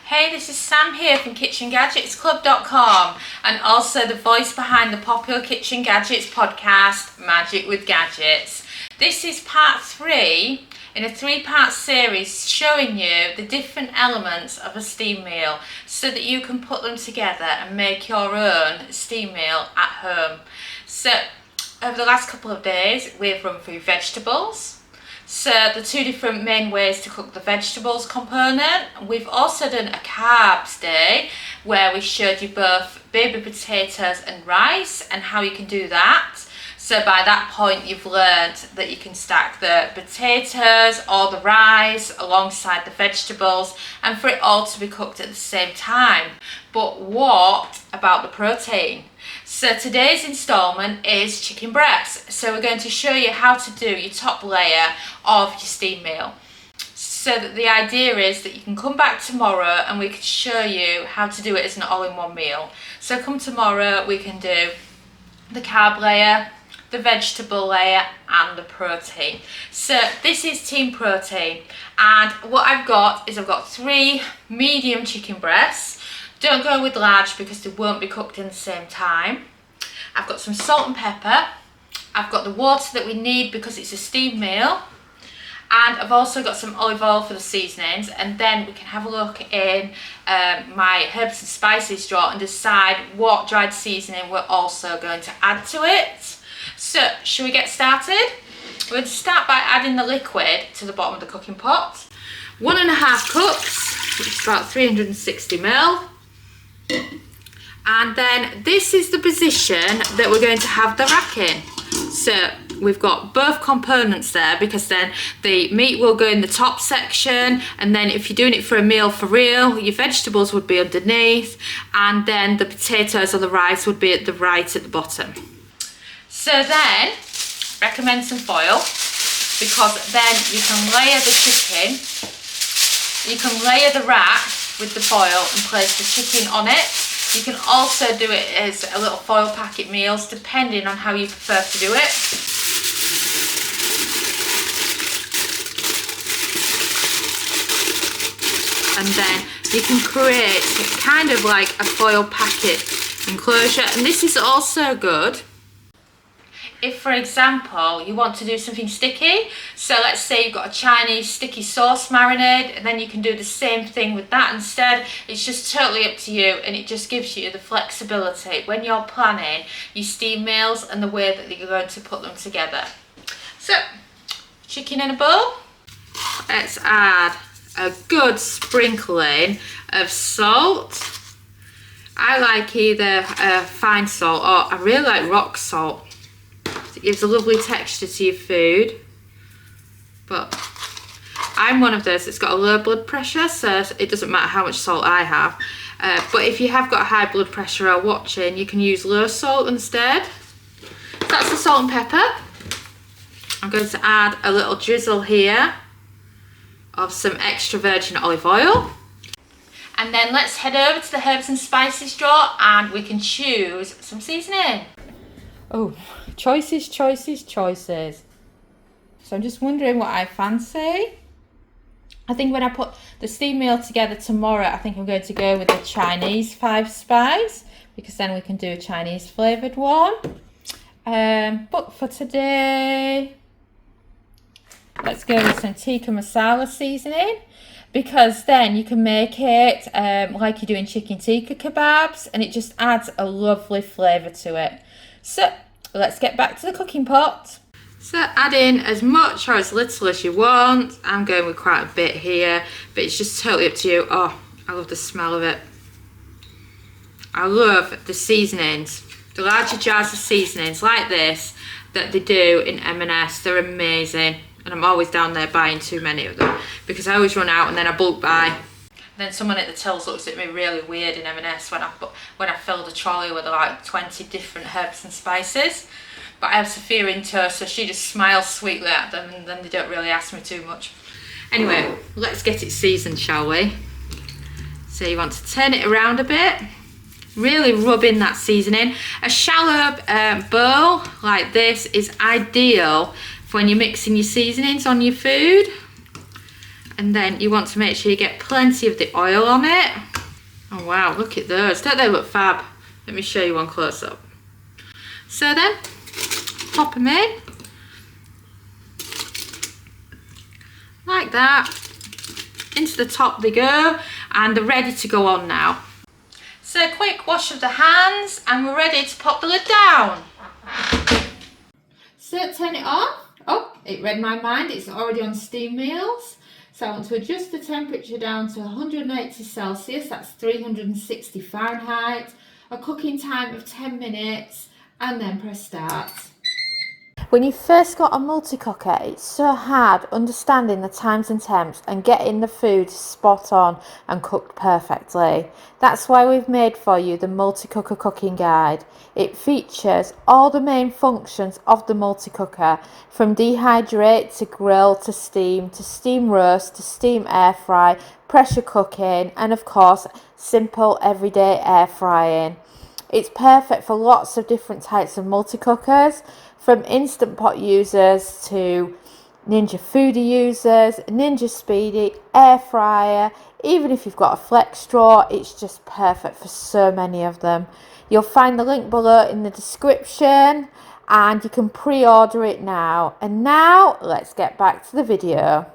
Hey, this is Sam here from kitchengadgetsclub.com and also the voice behind the popular Kitchen Gadgets podcast, Magic with Gadgets. This is part 3 in a 3-part series showing you the different elements of a steam meal so that you can put them together and make your own steam meal at home. So, over the last couple of days, we've run through vegetables. So the 2 different main ways to cook the vegetables component. We've also done a carbs day where we showed you both baby potatoes and rice and how you can do that. So by that point you've learned that you can stack the potatoes or the rice alongside the vegetables and for it all to be cooked at the same time. But what about the protein? So today's installment is chicken breast. So we're going to show you how to do your top layer of your steam meal. So that the idea is that you can come back tomorrow and we can show you how to do it as an all-in-one meal. So come tomorrow, we can do the carb layer, the vegetable layer and the protein. So this is team protein, and what I've got 3 medium chicken breasts. Don't go with large because they won't be cooked in the same time. I've got some salt and pepper. I've got the water that we need because it's a steam meal. And I've also got some olive oil for the seasonings, and then we can have a look in my herbs and spices drawer and decide what dried seasoning we're also going to add to it. So, shall we get started? We're going to start by adding the liquid to the bottom of the cooking pot. 1.5 cups, which is about 360 ml. And then this is the position that we're going to have the rack in. So we've got both components there because then the meat will go in the top section, and then if you're doing it for a meal for real, your vegetables would be underneath, and then the potatoes or the rice would be at the right at the bottom. So then, recommend some foil because then you can layer the chicken, you can layer the rack with the foil and place the chicken on it. You can also do it as a little foil packet meals depending on how you prefer to do it. And then you can create kind of like a foil packet enclosure, and this is also good if, for example, you want to do something sticky. So let's say you've got a Chinese sticky sauce marinade, and then you can do the same thing with that instead. It's just totally up to you, and it just gives you the flexibility when you're planning your steam meals and the way that you're going to put them together. So, chicken in a bowl. Let's add a good sprinkling of salt. I like either fine salt or I really like rock salt. It gives a lovely texture to your food, but I'm one of those that's got a low blood pressure, so it doesn't matter how much salt I have. But if you have got a high blood pressure or watching, you can use low salt instead. So that's the salt and pepper. I'm going to add a little drizzle here of some extra virgin olive oil. And then let's head over to the herbs and spices drawer and we can choose some seasoning. Oh, choices. So I'm just wondering what I fancy. I think when I put the steam meal together tomorrow, I think I'm going to go with the Chinese 5 spice because then we can do a Chinese flavoured one. But for today, let's go with some tikka masala seasoning because then you can make it like you do in chicken tikka kebabs, and it just adds a lovely flavour to it. So let's get back to the cooking pot. So add in as much or as little as you want. I'm going with quite a bit here, but it's just totally up to you. Oh, I love the smell of it. I love the seasonings, the larger jars of seasonings like this that they do in M&S. They're amazing, and I'm always down there buying too many of them because I always run out and then I bulk buy. Then someone at the tills looks at me really weird in M&S when I filled a trolley with like 20 different herbs and spices. But I have Sophia in tow, so she just smiles sweetly at them, and then they don't really ask me too much. Anyway, let's get it seasoned, shall we? So you want to turn it around a bit, really rub in that seasoning. A shallow bowl like this is ideal for when you're mixing your seasonings on your food. And then you want to make sure you get plenty of the oil on it. Oh wow, look at those. Don't they look fab? Let me show you one close up. So then, pop them in. Like that. Into the top they go, and they're ready to go on now. So quick wash of the hands, and we're ready to pop the lid down. So turn it off. Oh, it read my mind, it's already on steam meals. So I want to adjust the temperature down to 180 Celsius, that's 360 Fahrenheit, a cooking time of 10 minutes, and then press start. When you first got a multi-cooker, it's so hard understanding the times and temps and getting the food spot on and cooked perfectly. That's why we've made for you the multi-cooker cooking guide. It features all the main functions of the multi-cooker, from dehydrate to grill to steam roast to steam air fry, pressure cooking, and of course simple everyday air frying. It's perfect for lots of different types of multi-cookers, from Instant Pot users to Ninja Foodi users, Ninja Speedy, air fryer. Even if you've got a flex straw, it's just perfect for so many of them. You'll find the link below in the description, and you can pre-order it now. And now let's get back to the video.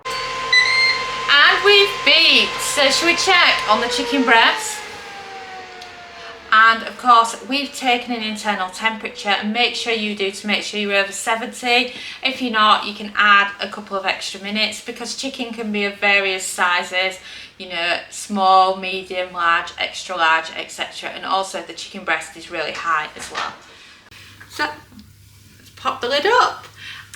And we've beeped. So should we check on the chicken breast? And of course we've taken an internal temperature, and make sure you do, to make sure you're over 70. If you're not, you can add a couple of extra minutes, because chicken can be of various sizes, you know, small, medium, large, extra large, etc. And also the chicken breast is really high as well. So let's pop the lid up,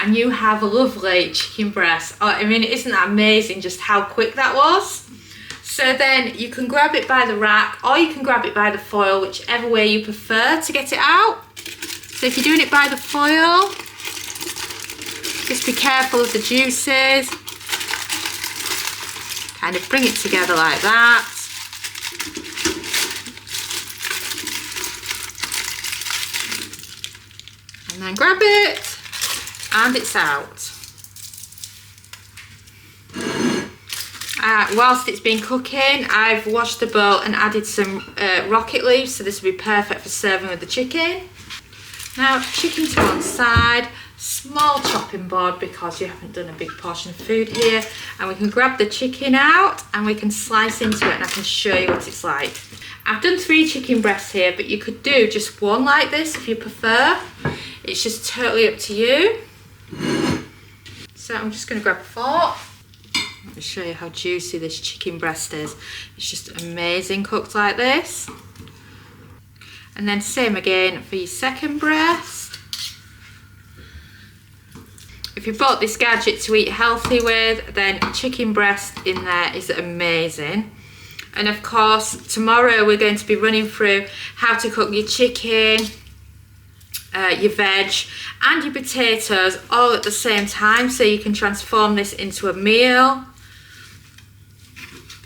and you have a lovely chicken breast. Oh, I mean, isn't that amazing just how quick that was? So then you can grab it by the rack, or you can grab it by the foil, whichever way you prefer to get it out. So if you're doing it by the foil, just be careful of the juices. Kind of bring it together like that. And then grab it, and it's out. Whilst it's been cooking, I've washed the bowl and added some rocket leaves, so this will be perfect for serving with the chicken. Now, chicken to one side, small chopping board because you haven't done a big portion of food here, and we can grab the chicken out and we can slice into it, and I can show you what it's like. I've done 3 chicken breasts here, but you could do just one like this if you prefer. It's just totally up to you. So I'm just going to grab a fork. Let me show you how juicy this chicken breast is. It's just amazing cooked like this. And then same again for your second breast. If you bought this gadget to eat healthy with, then chicken breast in there is amazing. And of course, tomorrow we're going to be running through how to cook your chicken, your veg and your potatoes all at the same time, so you can transform this into a meal.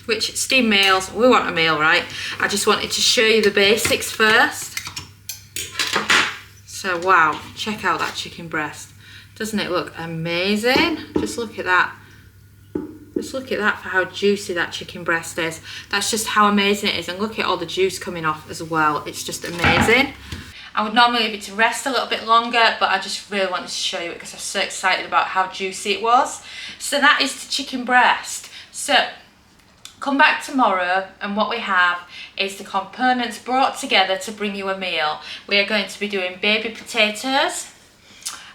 Which, steam meals, we want a meal, right? I just wanted to show you the basics first. So wow, check out that chicken breast. Doesn't it look amazing? Just look at that. Just look at that for how juicy that chicken breast is. That's just how amazing it is. And look at all the juice coming off as well. It's just amazing. I would normally leave it to rest a little bit longer, but I just really wanted to show you it because I'm so excited about how juicy it was. So that is the chicken breast. So come back tomorrow, and what we have is the components brought together to bring you a meal. We are going to be doing baby potatoes,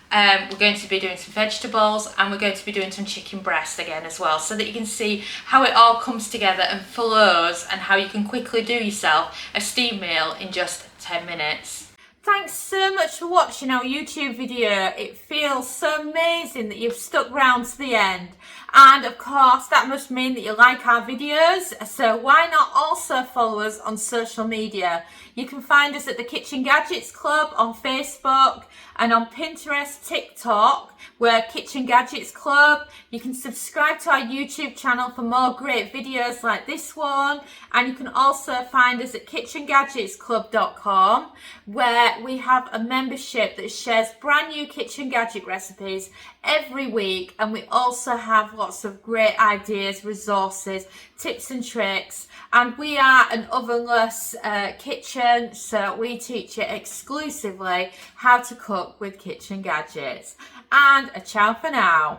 we're going to be doing some vegetables, and we're going to be doing some chicken breast again as well, so that you can see how it all comes together and flows, and how you can quickly do yourself a steam meal in just 10 minutes. Thanks so much for watching our YouTube video. It feels so amazing that you've stuck round to the end. And of course, that must mean that you like our videos. So why not also follow us on social media? You can find us at the Kitchen Gadgets Club on Facebook and on Pinterest, TikTok. We're Kitchen Gadgets Club. You can subscribe to our YouTube channel for more great videos like this one. And you can also find us at kitchengadgetsclub.com, where we have a membership that shares brand new kitchen gadget recipes every week. And we also have lots of great ideas, resources, tips and tricks. And we are an ovenless kitchen, so we teach you exclusively how to cook with kitchen gadgets. And a ciao for now.